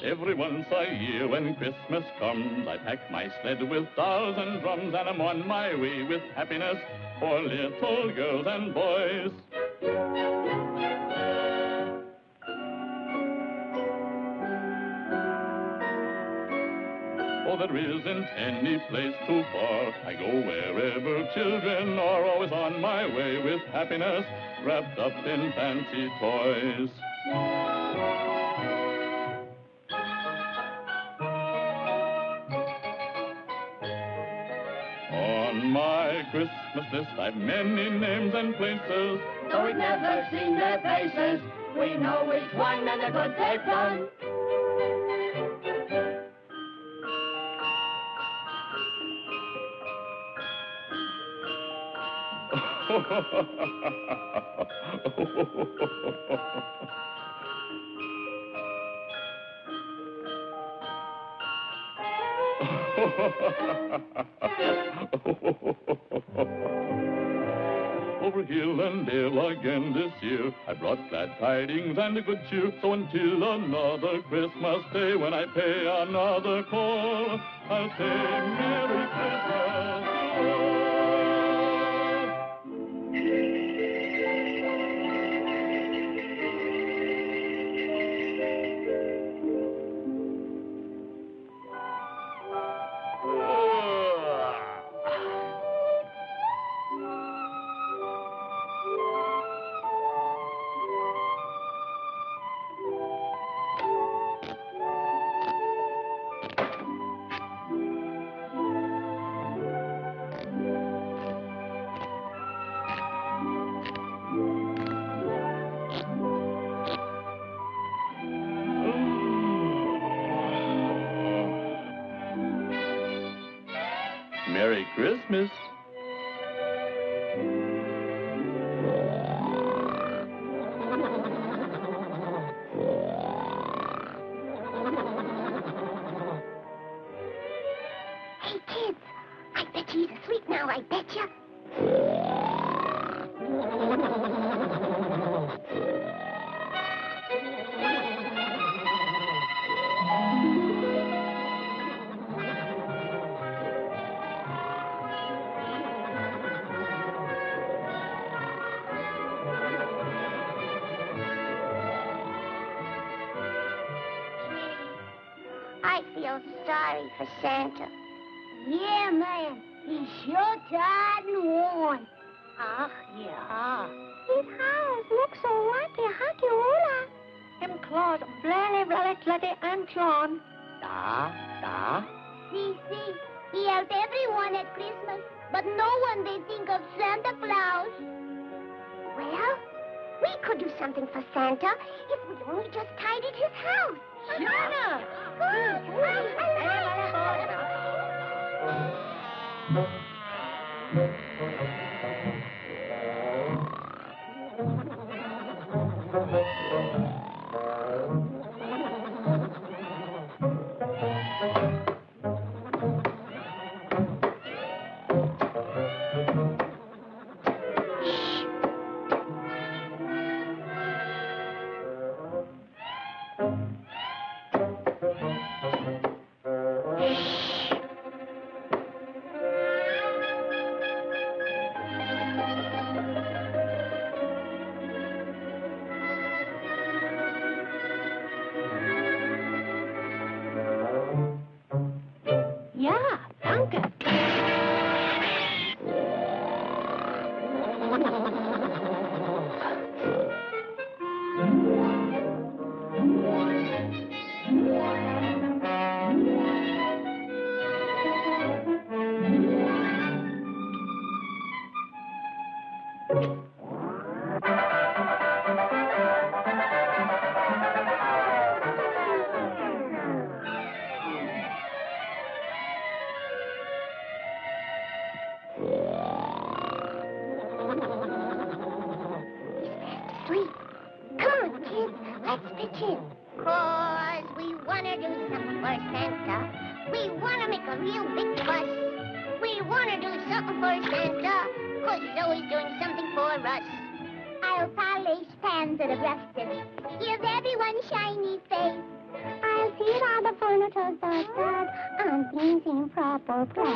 Every once a year when Christmas comes, I pack my sled with dolls and drums, and I'm on my way with happiness for little girls and boys. Oh, there isn't any place too far. I go wherever children are, always on my way with happiness wrapped up in fancy toys. On my Christmas list I've many names and places, though we've never seen their faces, we know each one and the good they've done. Over hill and dale again this year, I brought glad tidings and a good cheer. So until another Christmas day, when I pay another call, I'll say Merry Christmas to all. Merry Christmas. Hey, kids, I bet you he's asleep now, I bet you. I feel sorry for Santa. Yeah, man. He's sure tired and worn. Ach, ja. His house looks so wacky, hacky, hula. Him claws very, very clutty and clawn. Da. See, he helped everyone at Christmas, but no one they think of Santa Claus. Well, we could do something for Santa if we only just tidied his house. Sure. Ja, danke. Sweet. Come on, kids. Let's pitch in. 'Cause we want to do something for Santa. We want to make a real big fuss. We want to do something for Santa, 'cause he's always doing something for us. I'll polish pans that are rusted. Give everyone shiny face. I'll Here are the furnitures that and things in proper place.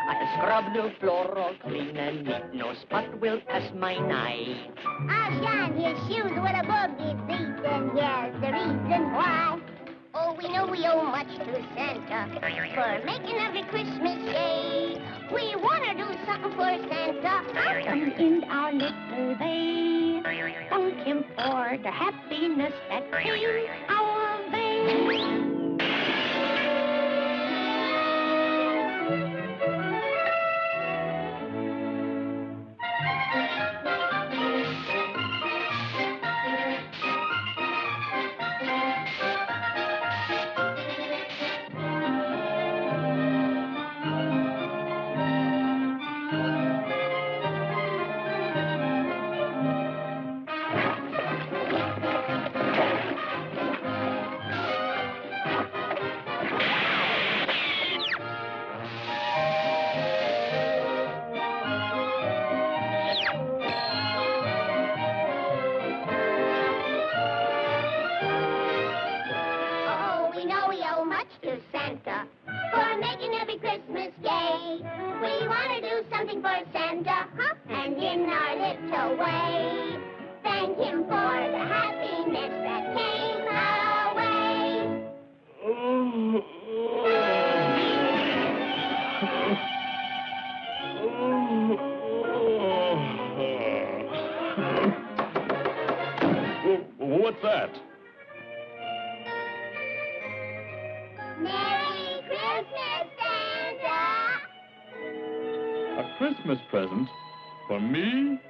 I'll scrub the floor all clean and neat. No spot will pass my knife. I'll shine his shoes with a boogie seat, and here's the reason why. Oh, we know we owe much to Santa for making every Christmas day. We want to do something for Santa. Come in our little day. Thank him for the happiness that came our way. To Santa for making every Christmas day. We want to do something for Santa, and in our little way, thank him for the happiness that came our way. What's that? Merry Christmas, Santa! A Christmas present? For me?